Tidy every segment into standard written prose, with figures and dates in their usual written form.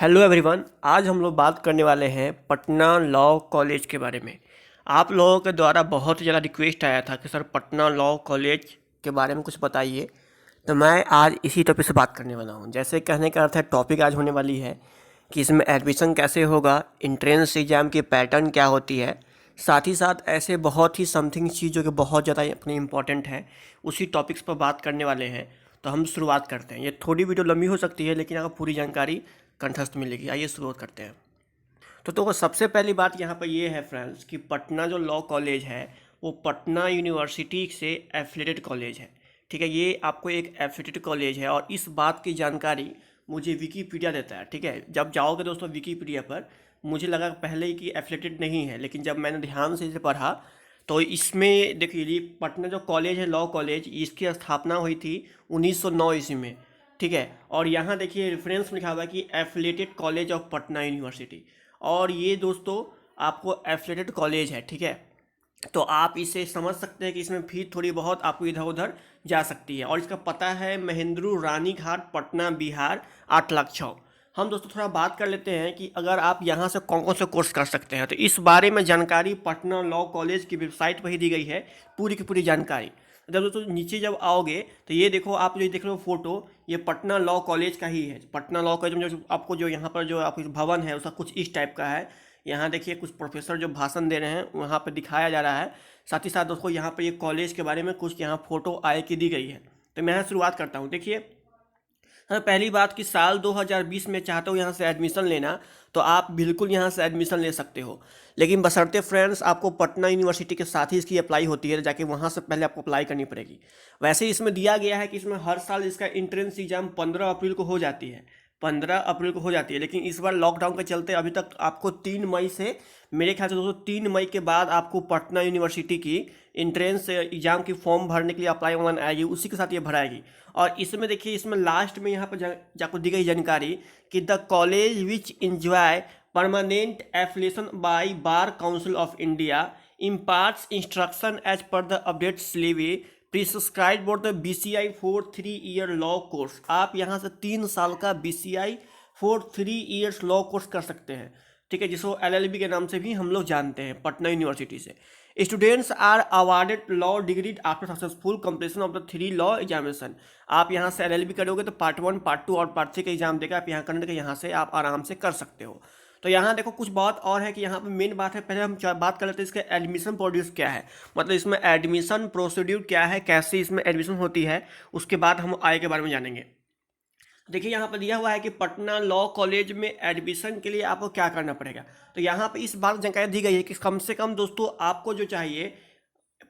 Hello everyone. आज हम लोग बात करने वाले हैं पटना लॉ कॉलेज के बारे में। आप लोगों के द्वारा बहुत ही ज़्यादा रिक्वेस्ट आया था कि सर पटना लॉ कॉलेज के बारे में कुछ बताइए, तो मैं आज इसी टॉपिक से बात करने वाला हूँ। जैसे कहने का अर्थ है, टॉपिक आज होने वाली है कि इसमें एडमिशन कैसे होगा, इंट्रेंस एग्ज़ाम की पैटर्न क्या होती है, साथ ही साथ ऐसे बहुत ही समथिंग चीज़ जो कि बहुत ज़्यादा अपनी इम्पोर्टेंट है, उसी टॉपिक्स पर बात करने वाले हैं। तो हम शुरुआत करते हैं। ये थोड़ी वीडियो लंबी हो सकती है, लेकिन आपको पूरी जानकारी कंठस्थ मिलेगी। आइए शुरू करते हैं। तो सबसे पहली बात यहाँ पर ये है फ्रेंड्स कि पटना जो लॉ कॉलेज है वो पटना यूनिवर्सिटी से एफिलेटेड कॉलेज है। ठीक है, ये आपको एक एफिलेटेड कॉलेज है और इस बात की जानकारी मुझे विकीपीडिया देता है। ठीक है, जब जाओगे दोस्तों विकीपीडिया पर, मुझे लगा पहले ही कि एफिलेटेड नहीं है, लेकिन जब मैंने ध्यान से इसे पढ़ा तो इसमें देखिए, ये पटना जो कॉलेज है लॉ कॉलेज, इसकी स्थापना हुई थी 1909 ईस्वी में। ठीक है, और यहाँ देखिए रेफरेंस लिखा हुआ है कि affiliated college of Patna university, और ये दोस्तों आपको एफिलेटेड कॉलेज है। ठीक है, तो आप इसे समझ सकते हैं कि इसमें फीस थोड़ी बहुत आपको इधर उधर जा सकती है। और इसका पता है महेंद्रू रानी घाट, पटना, बिहार 8,06,000। हम दोस्तों थोड़ा बात कर लेते हैं कि अगर आप यहाँ से कौन कौन से कोर्स कर सकते हैं, तो इस बारे में जानकारी पटना लॉ कॉलेज की वेबसाइट पर ही दी गई है, पूरी की पूरी जानकारी। जब दोस्तों नीचे जब आओगे तो ये देखो, आप जो देख रहे हो फोटो, ये पटना लॉ कॉलेज का ही है। पटना लॉ कॉलेज में जो आपको जो यहाँ पर जो आपकी भवन है उसका कुछ इस टाइप का है। यहाँ देखिए कुछ प्रोफेसर जो भाषण दे रहे हैं वहाँ पर दिखाया जा रहा है। साथ ही साथ दोस्तों यहाँ पर ये कॉलेज के बारे में कुछ यहाँ फोटो आए की दी गई है। तो मैं यहाँ शुरुआत करता हूँ। देखिए, हाँ, पहली बात कि साल 2020 में चाहते हो यहाँ से एडमिशन लेना, तो आप बिल्कुल यहाँ से एडमिशन ले सकते हो, लेकिन बशर्ते फ्रेंड्स आपको पटना यूनिवर्सिटी के साथ ही इसकी अप्लाई होती है, जाके वहाँ से पहले आपको अप्लाई करनी पड़ेगी। वैसे इसमें दिया गया है कि इसमें हर साल इसका इंट्रेंस एग्जाम 15 अप्रैल को हो जाती है, 15 अप्रैल को हो जाती है। लेकिन इस बार लॉकडाउन के चलते अभी तक आपको 3 मई से, मेरे ख्याल से दोस्तों 3 मई के बाद आपको पटना यूनिवर्सिटी की इंट्रेंस एग्जाम की फॉर्म भरने के लिए अप्लाई ऑनलाइन आएगी, उसी के साथ ये भराएगी। और इसमें देखिए, इसमें लास्ट में यहाँ पर जाको दी गई जानकारी कि the college which enjoy permanent affiliation by bar council of India imparts instruction as per the update syllabus prescribe for the BCI for 3 year law course. आप यहाँ से 3 साल का BCI for 3 years law course कर सकते हैं। ठीक है, जिसको LLB के नाम से भी हम लोग जानते हैं पटना यूनिवर्सिटी से। Students are awarded law degree after successful completion of the 3 law examination. आप यहाँ से LLB करोगे तो पार्ट 1, पार्ट 2 और पार्ट 3 का एग्जाम देगा, आप यहाँ करने के यहाँ से आप आराम से कर सकते हो। तो यहाँ देखो कुछ बात और है कि यहाँ पे मेन बात है, पहले हम बात कर लेते हैं इसका एडमिशन प्रोड्यूस क्या है, मतलब इसमें एडमिशन प्रोसीड्यूर क्या है, कैसे इसमें एडमिशन होती है, उसके बाद हम आय के बारे में जानेंगे। देखिए यहाँ पर दिया हुआ है कि पटना लॉ कॉलेज में एडमिशन के लिए आपको क्या करना पड़ेगा। तो यहाँ पर इस बात जानकारी दी गई है कि कम से कम दोस्तों आपको जो चाहिए,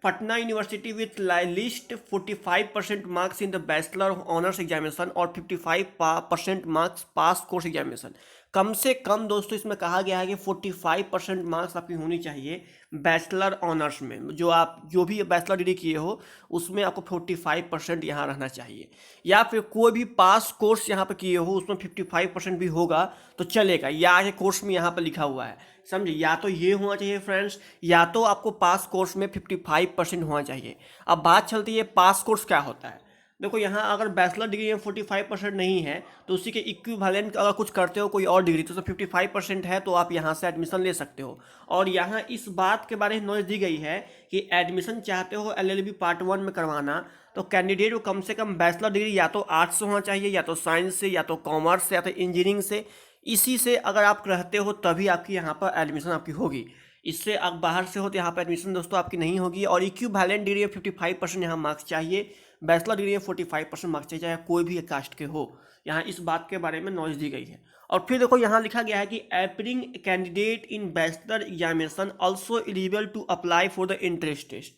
Patna university with list 45% marks in the bachelor honours examination और 55% मार्क्स पास कोर्स एग्जामिनेशन। कम से कम दोस्तों इसमें कहा गया है कि 45% मार्क्स आपकी होनी चाहिए बैचलर ऑनर्स में, जो भी बैचलर डिग्री किए हो उसमें आपको 45% यहाँ रहना चाहिए, या फिर कोई भी पास कोर्स यहाँ पर किए हो उसमें 55% भी होगा तो चलेगा, या आगे कोर्स में यहाँ पर लिखा हुआ है, समझे। या तो ये होना चाहिए फ्रेंड्स, या तो आपको पास कोर्स में 55% होना चाहिए। अब बात चलती है पास कोर्स क्या होता है। देखो यहाँ अगर बैचलर डिग्री में 45% नहीं है तो उसी के इक्विवेलेंट अगर कुछ करते हो कोई और डिग्री, तो 55% है तो आप यहाँ से एडमिशन ले सकते हो। और यहाँ इस बात के बारे में नॉलेज दी गई है कि एडमिशन चाहते हो LLB पार्ट 1 में करवाना, तो कैंडिडेट को कम से कम बैचलर डिग्री या तो आर्ट्स से होना चाहिए, या तो साइंस से, या तो कॉमर्स से, या तो इंजीनियरिंग से। इसी से अगर आप रहते हो तभी आपकी यहाँ पर एडमिशन आपकी होगी। इससे आप बाहर से हो तो यहाँ पर एडमिशन दोस्तों आपकी नहीं होगी। और इक्विवेलेंट डिग्री में 55% यहाँ मार्क्स चाहिए, बैचलर डिग्री में 45% मार्क्स चाहिए, चाहे कोई भी कास्ट के हो। यहाँ इस बात के बारे में नॉलेज दी गई है। और फिर देखो यहाँ लिखा गया है कि appearing candidate in bachelor examination also eligible to apply for the entrance test.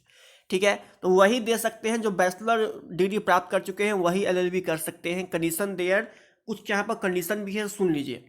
ठीक है, तो वही दे सकते हैं जो बैचलर डिग्री प्राप्त कर चुके हैं, वही LLB कर सकते हैं। कंडीशन देयर, कुछ यहाँ पर कंडीशन भी है, सुन लीजिए।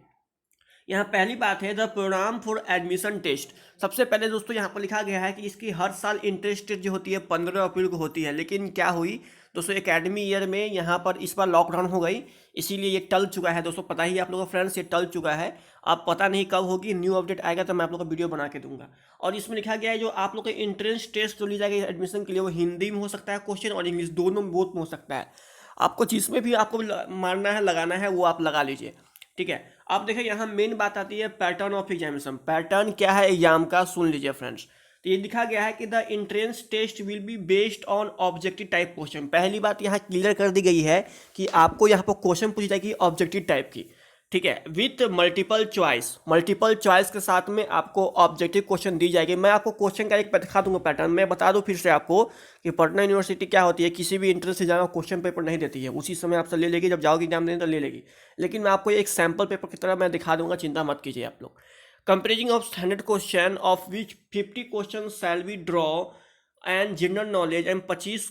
यहाँ पहली बात है the programme for admission test. सबसे पहले दोस्तों यहाँ पर लिखा गया है कि इसकी हर साल इंट्रेंस टेस्ट जो होती है 15 अप्रैल को होती है, लेकिन क्या हुई दोस्तों, एकेडमी ईयर में यहाँ पर इस बार लॉकडाउन हो गई, इसीलिए ये टल चुका है दोस्तों। पता ही आप लोगों को फ्रेंड्स, ये टल चुका है। अब पता नहीं कब होगी, न्यू अपडेट आएगा तो मैं आप लोगों को वीडियो बना के दूंगा। और इसमें लिखा गया है जो आप लोग का इंट्रेंस टेस्ट जो ली जाएगी एडमिशन के लिए, वो हिंदी में हो सकता है क्वेश्चन, और इंग्लिश, दोनों में बोथ में हो सकता है। आपको जिसमें भी आपको मारना है, लगाना है, वो आप लगा लीजिए। ठीक है। अब देखिए यहाँ मेन बात आती है पैटर्न ऑफ एग्जामिनेशन। पैटर्न क्या है एग्जाम का, सुन लीजिए फ्रेंड्स। तो ये लिखा गया है कि the entrance test will be based on objective type question. पहली बात यहाँ क्लियर कर दी गई है कि आपको यहाँ पर क्वेश्चन पूछी जाएगी ऑब्जेक्टिव टाइप की, ठीक है, with multiple choice. Multiple choice के साथ में आपको ऑब्जेक्टिव क्वेश्चन दी जाएगी। मैं आपको क्वेश्चन का एक दिखा दूंगा पैटर्न। मैं बता दूं फिर से आपको कि पटना यूनिवर्सिटी क्या होती है, किसी भी इंट्रेंस एग्जाम क्वेश्चन पेपर नहीं देती है, उसी समय आपसे ले लेगी, जब जाओगे एग्जाम देने तो ले लेगी। लेकिन मैं आपको एक सैम्पल पेपर की तरह मैं दिखा दूंगा, चिंता मत कीजिए आप लोग। कंपेरिजिंग of 100 question of which 50 question shall be draw and general knowledge and 25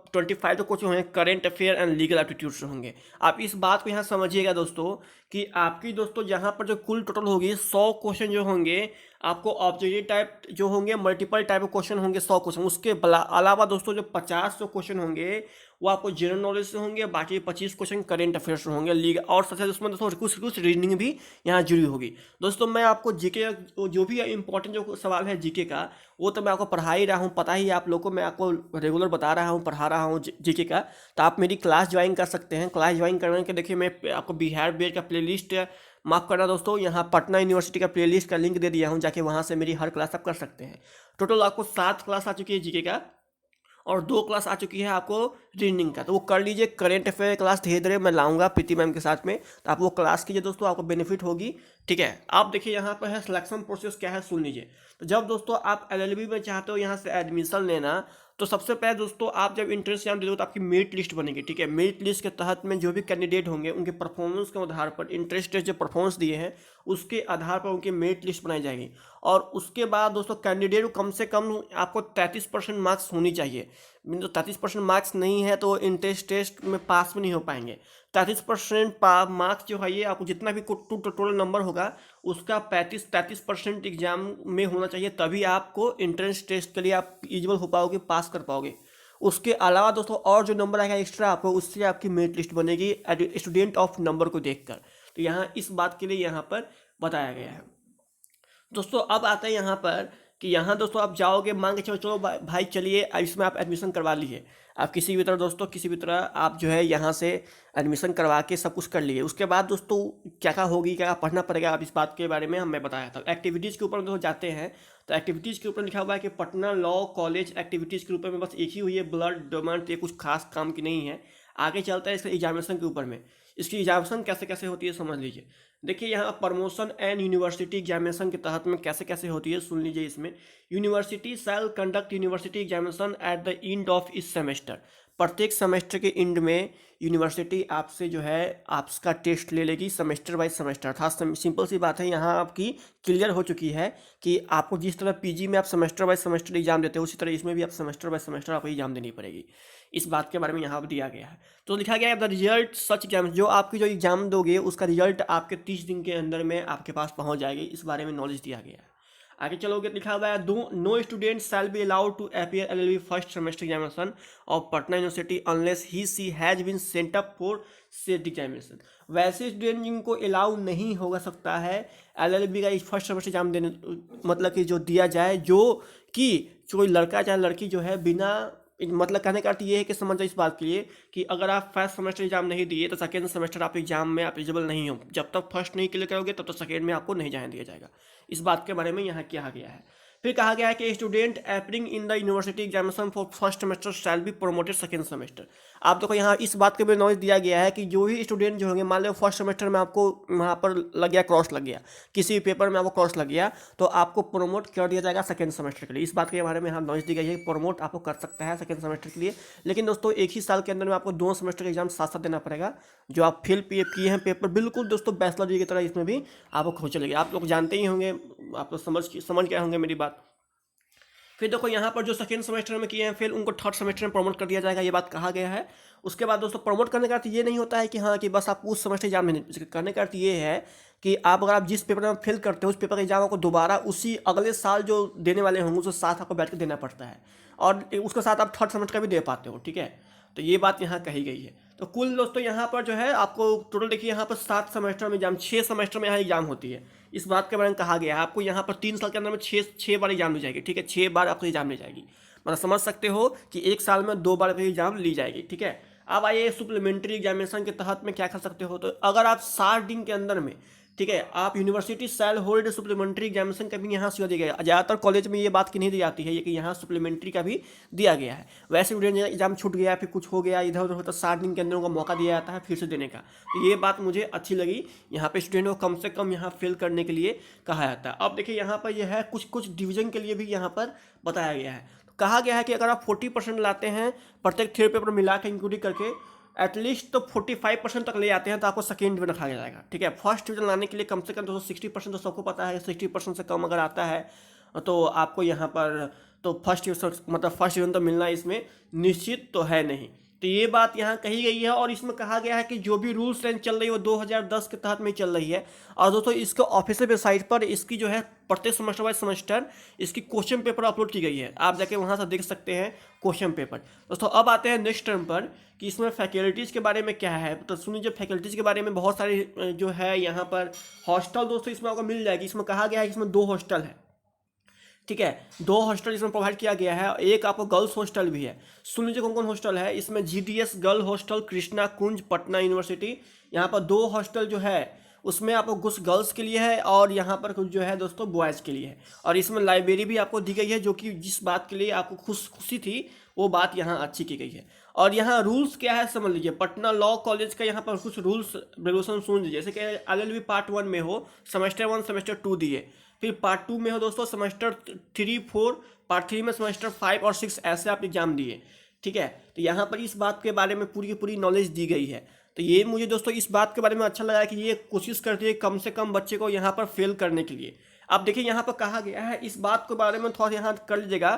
तो क्वेश्चन होंगे current affair and legal aptitude होंगे। आप इस बात को यहाँ समझिएगा दोस्तों कि आपकी दोस्तों यहाँ पर जो कुल टोटल होगी 100 क्वेश्चन जो होंगे आपको ऑब्जेक्टिव टाइप जो होंगे, मल्टीपल टाइप ऑफ क्वेश्चन होंगे 100 क्वेश्चन। उसके अलावा दोस्तों जो 50 जो क्वेश्चन होंगे वो आपको जनरल नॉलेज से होंगे, बाकी 25 क्वेश्चन करेंट अफेयर्स से होंगे, लीगल और सबसे उसमें दोस्तों कुछ रीजनिंग भी यहाँ जुड़ी होगी। दोस्तों मैं आपको जीके जो भी इंपॉर्टेंट जो सवाल है जीके का वो तो मैं आपको पढ़ा ही रहा हूँ, पता ही है आप लोग को, मैं आपको रेगुलर बता रहा हूँ, पढ़ा रहा हूँ जीके का। तो आप मेरी क्लास ज्वाइन कर सकते हैं। क्लास ज्वाइन करने के देखिए मैं आपको बिहार बेस का प्लेलिस्ट, माफ करना दोस्तों, यहाँ पटना यूनिवर्सिटी का प्लेलिस्ट का लिंक दे दिया हूँ, जाके वहाँ से मेरी हर क्लास आप कर सकते हैं। टोटल आपको 7 क्लास आ चुकी है जीके का और 2 क्लास आ चुकी है आपको रीजनिंग का, तो वो कर लीजिए। करेंट अफेयर क्लास धीरे धीरे मैं लाऊंगा प्रीति मैम के साथ में, तो आप वो क्लास कीजिए दोस्तों, आपको बेनिफिट होगी, ठीक है। आप देखिए यहाँ पर है सिलेक्शन प्रोसेस क्या है, सुन लीजिए। तो जब दोस्तों आप एलएलबी में चाहते हो यहाँ से एडमिशन लेना, तो सबसे पहले दोस्तों आप जब इंट्रेंस एग्जाम देते हो तो आपकी मेरिट लिस्ट बनेगी, ठीक है। मेरिट लिस्ट के तहत में जो भी कैंडिडेट होंगे उनके परफॉर्मेंस के आधार पर, इंट्रेंस टेस्ट जो परफॉर्मेंस दिए हैं उसके आधार पर उनकी मेरिट लिस्ट बनाई जाएगी। और उसके बाद दोस्तों कैंडिडेट को कम से कम आपको 33% मार्क्स होनी चाहिए। तो 33% मार्क्स नहीं है तो इंट्रेंस टेस्ट में पास भी नहीं हो पाएंगे। 33% मार्क्स जो है ये आपको जितना भी टोटल नंबर होगा उसका 33% एग्जाम में होना चाहिए, तभी आपको इंट्रेंस टेस्ट के लिए आप एलिजिबल हो पाओगे, पास कर पाओगे। उसके अलावा दोस्तों और जो नंबर आएगा एक्स्ट्रा आपको, उससे आपकी मेरिट लिस्ट बनेगी स्टूडेंट ऑफ नंबर को देखकर। तो यहाँ इस बात के लिए यहाँ पर बताया गया है दोस्तों। अब आता है यहाँ पर कि यहाँ दोस्तों आप जाओगे, मान के चलो भाई चलिए इसमें आप एडमिशन करवा लीजिए। आप किसी भी तरह दोस्तों किसी भी तरह आप जो है यहाँ से एडमिशन करवा के सब कुछ कर लिए। उसके बाद दोस्तों क्या क्या होगी, क्या पढ़ना पड़ेगा, आप इस बात के बारे में मैं बताया था। एक्टिविटीज़ के ऊपर दोस्तों जाते हैं तो एक्टिविटीज़ के ऊपर लिखा हुआ है कि पटना लॉ कॉलेज एक्टिविटीज़ के ऊपर में बस एक ही हुई है ब्लड डोमेंट, ये कुछ खास काम की नहीं है। आगे चलता है इसका एग्जामिनेशन के ऊपर में। इसकी एग्जामिनेशन कैसे कैसे होती है समझ लीजिए। देखिए यहाँ प्रमोशन एंड यूनिवर्सिटी एग्जामिनेशन के तहत में कैसे कैसे होती है सुन लीजिए। इसमें university shall conduct university examination at the end of इस सेमेस्टर। प्रत्येक सेमेस्टर के एंड में यूनिवर्सिटी आपसे जो है आपका टेस्ट ले लेगी सेमेस्टर बाय सेमेस्टर। था सिंपल सी बात है, यहाँ आपकी क्लियर हो चुकी है कि आपको जिस तरह पीजी में आप सेमेस्टर बाय सेमेस्टर एग्जाम देते हो उसी तरह इसमें भी आप सेमेस्टर बाय सेमेस्टर आपको एग्जाम देनी पड़ेगी। इस बात के बारे में यहाँ पर दिया गया है। तो लिखा गया है द रिजल्ट सच एग्जाम, जो आपकी जो एग्जाम दोगे उसका रिजल्ट आपके 30 दिन के अंदर में आपके पास पहुँच जाएगी। इस बारे में नॉलेज दिया गया है। आगे चलोगे लिखा हुआ है no student shall be allowed to appear LLB first semester examination of Patna university unless he she has been sent up for set examination. वैसे स्टूडेंट जिनको अलाउ नहीं होगा सकता है एलएलबी का फर्स्ट सेमेस्टर एग्जाम देने, मतलब कि जो दिया जाए, जो कि कोई लड़का चाहे लड़की जो है बिना, मतलब कहने का अर्थ ये है कि समझ जाए इस बात के लिए कि अगर आप फर्स्ट सेमेस्टर एग्जाम नहीं दिए तो सेकेंड सेमेस्टर आप एग्जाम में आप एलिजिबल नहीं हो। जब तक फर्स्ट नहीं क्लियर करोगे तब तक सेकेंड में आपको नहीं जाने दिया जाएगा। इस बात के बारे में यहाँ कहा गया है। फिर कहा गया है कि student appearing in the university examination for first semester shall be promoted second semester. आप देखो यहाँ इस बात के भी नॉलेज दिया गया है कि जो भी स्टूडेंट जो होंगे, मान लो फर्स्ट सेमेस्टर में आपको वहाँ पर लग गया क्रॉस लग गया, किसी भी पेपर में आपको क्रॉस लग गया, तो आपको प्रमोट कर दिया जाएगा सेकेंड सेमेस्टर के लिए। इस बात के बारे में यहाँ नॉलेज दी गई है कि प्रमोट आपको कर सकता है सेकेंड सेमेस्टर के लिए। लेकिन दोस्तों एक ही साल के अंदर में आपको 2 सेमेस्टर का एग्जाम साथ साथ देना पड़ेगा। जो आप फेल किए हैं पेपर, बिल्कुल दोस्तों बैचलर डिग्री की तरह इसमें भी आपको खो चलेगी। आप लोग जानते ही होंगे, आप लोग समझ गए होंगे मेरी बात। फिर देखो यहाँ पर जो सेकेंड सेमेस्टर में किए हैं फिर उनको थर्ड सेमेस्टर में प्रमोट कर दिया जाएगा, ये बात कहा गया है। उसके बाद दोस्तों प्रमोट करने का अर्थ ये नहीं होता है कि हाँ कि बस आप उस सेमेस्टर एग्जाम में, करने का अर्थ ये है कि अगर आप जिस पेपर में फेल करते हो उस पेपर का एग्जाम आपको दोबारा उसी अगले साल जो देने वाले होंगे उसके साथ आपको बैठ कर देना पड़ता है, और उसके साथ आप थर्ड सेमेस्टर का भी दे पाते हो, ठीक है। तो ये बात यहाँ कही गई है। तो कुल दोस्तों यहाँ पर जो है आपको टोटल देखिए यहाँ पर 7 सेमेस्टर में एग्जाम, 6 सेमेस्टर में यहाँ एग्जाम होती है। इस बात के बारे में कहा गया है आपको यहाँ पर 3 साल के अंदर में 6 बार एग्जाम ली जाएगी, ठीक है। 6 बार आपको एग्जाम ली जाएगी, मतलब समझ सकते हो कि एक साल में 2 बार एग्जाम ली जाएगी, ठीक है। अब आइए सप्लीमेंट्री एग्जामिनेशन के तहत में क्या कर सकते हो, तो अगर आप 60 दिन के अंदर में, ठीक है, आप university shall hold supplementary examination का भी यहाँ सुविधा दिया गया है। ज़्यादातर कॉलेज में ये बात की नहीं दी जाती है, ये कि यहाँ सप्लीमेंट्री का भी दिया गया है। वैसे स्टूडेंट एग्जाम छूट गया, फिर कुछ हो गया इधर उधर होता, 60 दिन के अंदर उनका मौका दिया जाता है फिर से देने का। तो ये बात मुझे अच्छी लगी, यहाँ पे स्टूडेंट को कम से कम यहाँ फेल करने के लिए कहा जाता है। अब देखिए यहाँ पर यह है कुछ कुछ डिवीजन के लिए भी यहाँ पर बताया गया है। तो कहा गया है कि अगर आप 40% लाते हैं प्रत्येक थ्योरी पेपर मिला के इंक्लूडिंग करके, एटलीस्ट तो 45% तक ले आते हैं तो आपको सेकेंड डिवीजन रखा जाएगा। ठीक है, फर्स्ट डिवीजन लाने के लिए कम से कम 60% तो सबको पता है, 60% से कम अगर आता है तो आपको यहाँ पर तो फर्स्ट डिवीजन मतलब फर्स्ट डिवीजन तो मिलना इसमें निश्चित तो है नहीं। तो ये बात यहाँ कही गई है और इसमें कहा गया है कि जो भी रूल्स एंड चल रही है वो 2010 के तहत में चल रही है। और दोस्तों इसके ऑफिशियल वेबसाइट पर इसकी जो है प्रत्येक सेमेस्टर वाइज सेमेस्टर इसकी क्वेश्चन पेपर अपलोड की गई है, आप जाके वहाँ से देख सकते हैं क्वेश्चन पेपर। दोस्तों अब आते हैं नेक्स्ट टर्म पर कि इसमें फैकल्टीज़ के बारे में क्या है। तो सुनिए, जो फैकल्टीज़ के बारे में बहुत सारी जो है यहाँ पर हॉस्टल दोस्तों इसमें आपको मिल जाएगी। इसमें कहा गया है कि इसमें 2 हॉस्टल है, ठीक है, 2 हॉस्टल इसमें प्रोवाइड किया गया है, एक आपको गर्ल्स हॉस्टल भी है। सुन लीजिए कौन कौन हॉस्टल है इसमें। GDS गर्ल हॉस्टल कृष्णा कुंज पटना यूनिवर्सिटी, यहाँ पर 2 हॉस्टल जो है उसमें आपको कुछ गर्ल्स के लिए है और यहाँ पर कुछ जो है दोस्तों बॉयज़ के लिए है। और इसमें लाइब्रेरी भी आपको दी गई है, जो कि जिस बात के लिए आपको खुशी थी वो बात यहाँ अच्छी की गई है। और यहाँ रूल्स क्या है समझ लीजिए, पटना लॉ कॉलेज का यहाँ पर कुछ रूल्स रेगुलेशन सुन लीजिए। जैसे कि LLB पार्ट 1 में हो सेमेस्टर 1 सेमेस्टर 2 दिए, फिर पार्ट 2 में हो दोस्तों सेमेस्टर 3 4, पार्ट 3 में सेमेस्टर 5 और 6 ऐसे आप एग्जाम दिए, ठीक है। तो यहाँ पर इस बात के बारे में पूरी की पूरी नॉलेज दी गई है। तो ये मुझे दोस्तों इस बात के बारे में अच्छा लगा कि ये कोशिश करती है कम से कम बच्चे को यहाँ पर फेल करने के लिए। अब देखिए यहाँ पर कहा गया है, इस बात के बारे में थोड़ा यहाँ कर लीजिएगा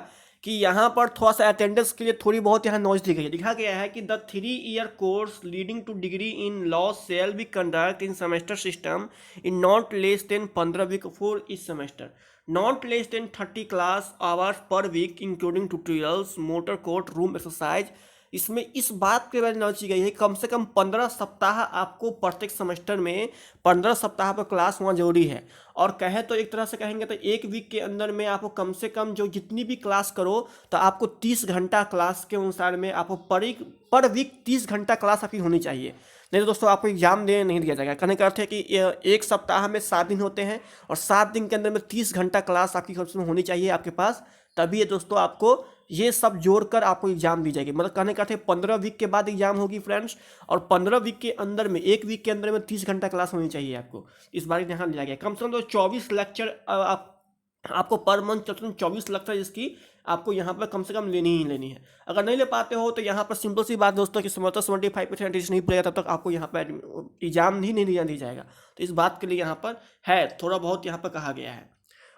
कि यहाँ पर थोड़ा सा अटेंडेंस के लिए थोड़ी बहुत यहाँ नॉलेज दी गई है। लिखा गया है कि the 3-year course leading to degree in law shall be conduct in semester system in not less than 15 week for इस semester, not less than 30 class hours per week including tutorials moot court room exercise. इसमें इस बात के बारे में knowledge दी गई है कम से कम 15 सप्ताह आपको प्रत्येक सेमेस्टर में 15 सप्ताह पर क्लास होना जरूरी है। और कहे तो एक तरह से कहेंगे तो एक वीक के अंदर में आपको कम से कम जो जितनी भी क्लास करो तो आपको 30 घंटा क्लास के अनुसार में आपको पर वीक 30 घंटा क्लास आपकी होनी चाहिए। नहीं तो दोस्तों आपको एग्जाम देने नहीं दिया जाएगा। कहने का अर्थ है कि एक सप्ताह में 7 दिन होते हैं और 7 दिन के अंदर में 30 घंटा क्लास आपकी होनी चाहिए आपके पास, तभी ये दोस्तों आपको ये सब जोड़कर आपको एग्जाम दी जाएगी। मतलब कहने का अर्थ है 15 वीक के बाद एग्जाम होगी फ्रेंड्स, और 15 वीक के अंदर में एक वीक के अंदर में 30 घंटा क्लास होनी चाहिए आपको। इस बार ध्यान दिया गया कम से कम तो 24 लेक्चर आपको पर मंथ 24 लेक्चर इसकी आपको यहाँ पर कम से कम लेनी ही लेनी है। अगर नहीं ले पाते हो तो यहाँ पर सिंपल सी बात दोस्तों कि 75% नहीं पड़ेगा तब तक आपको यहाँ पर एग्जाम ही नहीं दी जाएगा। तो इस बात के लिए यहाँ पर है थोड़ा बहुत यहाँ पर कहा गया है।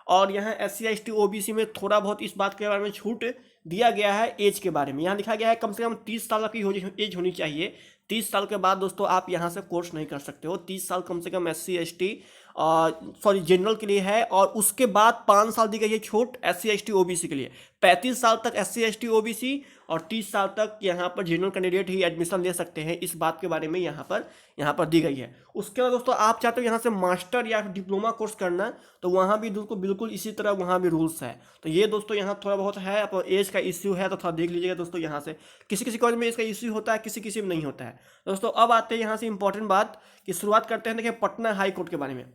और यहाँ SC ST OBC में थोड़ा बहुत इस बात के बारे में छूट दिया गया है एज के बारे में। यहाँ लिखा गया है कम से कम 30 साल की एज होनी चाहिए। 30 साल के बाद दोस्तों आप यहाँ से कोर्स नहीं कर सकते हो। 30 साल कम से कम SC ST जनरल के लिए है, और उसके बाद 5 साल दी गई है छूट SC ST OBC के लिए। 35 साल तक SC ST OBC और 30 साल तक यहाँ पर जनरल कैंडिडेट ही एडमिशन ले सकते हैं। इस बात के बारे में यहाँ पर दी गई है। उसके बाद दोस्तों आप चाहते हो यहाँ से मास्टर या डिप्लोमा कोर्स करना, तो वहाँ भी बिल्कुल इसी तरह वहाँ भी रूल्स है। तो ये दोस्तों यहाँ थोड़ा बहुत है, अब एज का इश्यू है तो थोड़ा देख लीजिएगा दोस्तों। यहाँ से किसी कॉलेज में इसका इश्यू होता है, किसी में नहीं होता है। दोस्तों अब आते हैं यहाँ से इंपॉर्टेंट बात की शुरुआत करते हैं। देखिए पटना हाई कोर्ट के बारे में।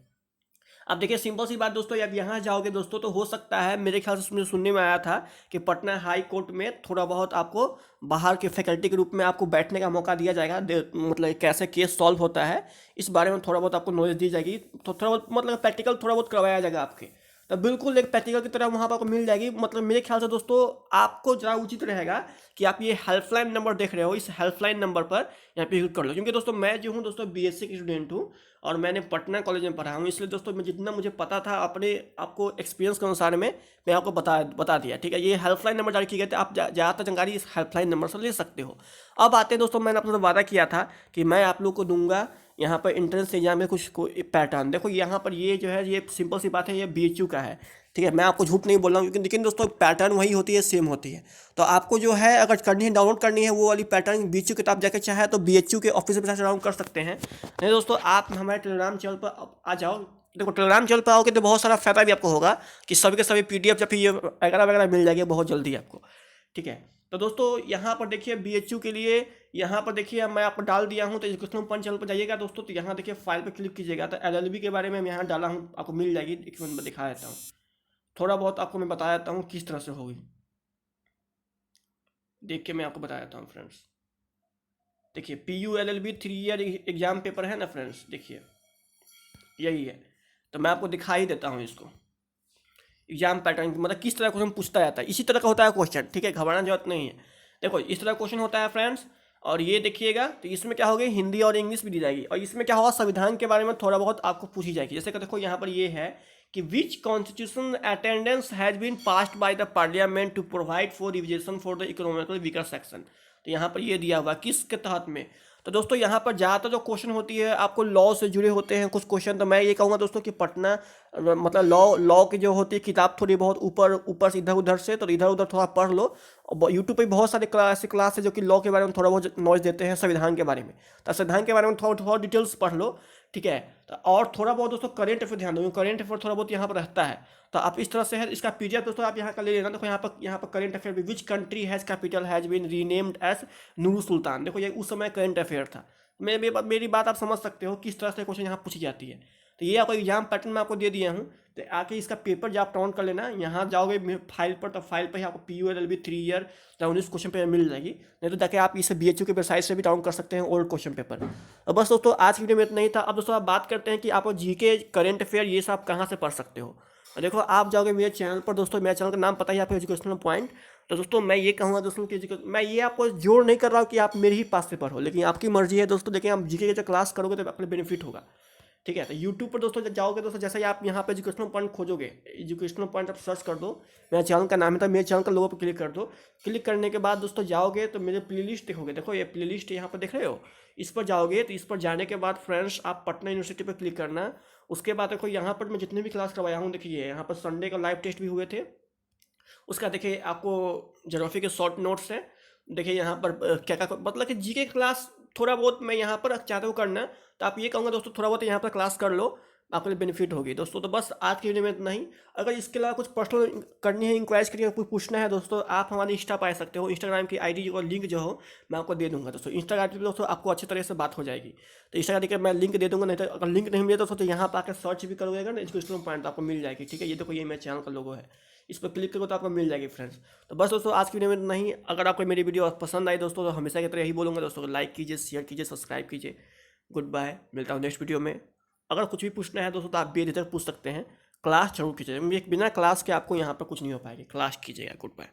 अब देखिए सिंपल सी बात दोस्तों, अब यहाँ जाओगे दोस्तों तो हो सकता है, मेरे ख्याल से सुनने में आया था कि पटना हाई कोर्ट में थोड़ा बहुत आपको बाहर के फैकल्टी के रूप में आपको बैठने का मौका दिया जाएगा। मतलब कैसे केस सॉल्व होता है इस बारे में थोड़ा बहुत आपको नॉलेज दी जाएगी। तो थोड़ा बहुत मतलब प्रैक्टिकल थोड़ा बहुत करवाया जाएगा आपके, तो बिल्कुल एक प्रैक्टिकल की तरह वहाँ पर आपको मिल जाएगी। मतलब मेरे ख्याल से दोस्तों आपको ज़्यादा उचित रहेगा कि आप ये हेल्पलाइन नंबर देख रहे हो, इस हेल्पलाइन नंबर पर यहाँ पे यूज कर लो। क्योंकि दोस्तों मैं जो हूँ दोस्तों BSc की स्टूडेंट हूँ और मैंने पटना कॉलेज में पढ़ा हूँ, इसलिए दोस्तों मैं जितना मुझे पता था अपने आपको एक्सपीरियंस के अनुसार में मैं आपको बता दिया। ठीक है, ये हेल्पलाइन नंबर जारी किए गए थे, आप ज़्यादातर जानकारी इस हेल्पलाइन नंबर से ले सकते हो। अब आते हैं दोस्तों, मैंने आपसे वादा किया था कि मैं आप लोग को दूंगा यहाँ पर एंट्रेंस एग्जाम में कुछ पैटर्न। देखो यहाँ पर ये जो है ये सिंपल सी बात है, ये BHU का है। ठीक है, मैं आपको झूठ नहीं बोल रहा हूँ, लेकिन दोस्तों पैटर्न वही होती है, सेम होती है। तो आपको जो है अगर करनी है, डाउनलोड करनी है वो वाली पैटर्न BHU किताब जाकर चाहे तो BHU के ऑफिस पर डाउनलोड कर सकते हैं। नहीं दोस्तों आप हमारे टेलीग्राम चैनल पर आ जाओ। देखो टेलीग्राम चैनल पर आओगे तो बहुत सारा फायदा भी आपको होगा कि सभी के सभी PDF या फिर ये वगैरह मिल जाएगी बहुत जल्दी आपको। ठीक है, तो दोस्तों यहाँ पर देखिए BHU के लिए यहाँ पर देखिए मैं आपको डाल दिया हूँ। तो एजुकेशनल पंच चैनल पर जाइएगा दोस्तों, तो यहाँ देखिए फाइल पर क्लिक कीजिएगा तो LLB के बारे में मैं यहाँ डाला हूँ, आपको मिल जाएगी। एक मिनट में दिखा देता हूँ, थोड़ा बहुत आपको मैं बता देता हूँ किस तरह से होगी। देख के मैं आपको बता देता हूँ फ्रेंड्स। देखिए PU LLB 3 year exam paper है ना फ्रेंड्स, देखिए यही है। तो मैं आपको दिखा ही देता हूँ इसको, एग्जाम पैटर्न मतलब किस तरह क्वेश्चन पूछता जाता है, इसी तरह का होता है क्वेश्चन, ठीक है, घबराना जरूरत नहीं है। देखो इस तरह क्वेश्चन होता है फ्रेंड्स। और ये देखिएगा, तो इसमें क्या होगी, हिंदी और इंग्लिश भी दी जाएगी। और इसमें क्या होगा, संविधान के बारे में थोड़ा बहुत आपको पूछी जाएगी। जैसे कि देखो यहाँ पर ये है कि which constitution amendment has been passed by the parliament to provide for reservation for the economical weaker section. तो यहाँ पर ये दिया हुआ किसके तहत में। तो दोस्तों यहाँ पर ज़्यादातर जो क्वेश्चन होती है आपको लॉ से जुड़े होते हैं कुछ क्वेश्चन। तो मैं ये कहूँगा दोस्तों कि पटना मतलब लॉ की जो होती है किताब थोड़ी बहुत ऊपर ऊपर से इधर उधर से, तो इधर उधर थोड़ा पढ़ लो। और यूट्यूब पे बहुत सारे क्लास है जो कि लॉ के बारे में थोड़ा बहुत नॉलेज देते हैं, संविधान के बारे में। तो संविधान के बारे में थोड़ा डिटेल्स पढ़ लो, ठीक है। तो और थोड़ा बहुत दोस्तों करेंट अफेयर ध्यान दो, करेंट अफेयर थोड़ा बहुत यहाँ पर रहता है। तो आप इस तरह से है, इसका PDF दोस्तों आप यहाँ का ले लेना। देखो यहाँ पर करेंट अफेयर भी, which country has capital has been renamed as Nur Sultan. देखो ये उस समय करेंट अफेयर था। मेरी बात आप समझ सकते हो किस तरह से क्वेश्चन यहाँ पूछी जाती है। तो ये आपको एग्जाम पैटर्न में आपको दे दिया हूँ। तो आके इसका पेपर जब आप डाउन कर लेना, यहाँ जाओगे फाइल पर, तो फाइल पर ही आपको PU LLB 3 year 19 question paper मिल जाएगी। नहीं तो जाके आप इसे BHU के वेबसाइट से भी डाउन कर सकते हैं ओल्ड क्वेश्चन पेपर। और बस दोस्तों आज की वीडियो में इतना ही था। अब दोस्तों आप बात करते हैं कि आप GK करेंट अफेयर ये सब कहाँ से पढ़ सकते हो। देखो आप जाओगे मेरे चैनल पर, दोस्तों मेरे चैनल का नाम पता ही आपको, एजुकेशनल पॉइंट। तो दोस्तों मैं ये कहूँगा दोस्तों कि मैं ये आपको जोर नहीं कर रहा हूँ कि आप मेरे ही पास से पढ़ो, लेकिन आपकी मर्जी है दोस्तों। लेकिन आप GK की जो क्लास करोगे तो आपके बेनिफिट होगा, ठीक है। तो यूट्यूब पर दोस्तों जब जाओगे दोस्तों, जैसे ही आप यहाँ पे एजुकेशनल पॉइंट खोजोगे, एजुकेशनल पॉइंट आप सर्च कर दो, मेरा चैनल का नाम है, तो मेरे चैनल का लोगो पर क्लिक कर दो। क्लिक करने के बाद दोस्तों जाओगे तो मेरे प्लेलिस्ट देखोगे, देखो ये प्लेलिस्ट यहाँ पर देख रहे हो, इस पर जाओगे। तो इस पर जाने के बाद फ्रेंड्स आप पटना यूनिवर्सिटी पर क्लिक करना। उसके बाद देखो यहाँ पर मैं जितने भी क्लास करवाया हूँ, देखिए यहाँ पर संडे का लाइव टेस्ट भी हुए थे। उसका देखिए आपको ज्योग्राफी के शॉर्ट नोट्स हैं। देखिए यहाँ पर क्या क्या मतलब कि GK क्लास थोड़ा बहुत मैं यहाँ पर चाहता हूँ करना। तो आप ये कहूँगा दोस्तों थोड़ा बहुत यहाँ पर क्लास कर लो, आपके लिए बेनिफिट होगी दोस्तों। तो बस आज की वीडियो में इतना ही। अगर इसके अलावा कुछ पर्सनल करनी है, इंक्वायरी करनी है, कुछ पूछना है दोस्तों, आप हमारे इंस्टा पर आ सकते हो। इंस्टाग्राम की ID और लिंक जो हो मैं आपको दे दूंगा दोस्तों। इंस्टाग्राम पर दोस्तों आपको अच्छी तरह से बात हो जाएगी। तो इंस्टाग्राम देखिए मैं लिंक दे दूंगा, नहीं तो अगर लिंक नहीं मिले दोस्तों तो यहाँ पर आकर सर्च भी करोगे ना एजुकेशनल पॉइंट, आपको मिल जाएगी, ठीक है। ये देखो ये मेरे चैनल का लोगो है, इस पर क्लिक करो तो आपको मिल जाएगी फ्रेंड्स। तो बस दोस्तों आज की वीडियो में नहीं। अगर आपको मेरी वीडियो पसंद आई दोस्तों, तो हमेशा की तरह यही बोलूँगा दोस्तों, लाइक कीजिए, शेयर कीजिए, सब्सक्राइब कीजिए। गुड बाय, मिलता हूँ नेक्स्ट वीडियो में। अगर कुछ भी पूछना है दोस्तों तो आप बेझिझक पूछ सकते हैं। क्लास जरूर कीजिए, बिना क्लास के आपको यहाँ पर कुछ नहीं हो पाएगी। क्लास कीजिएगा। Good bye.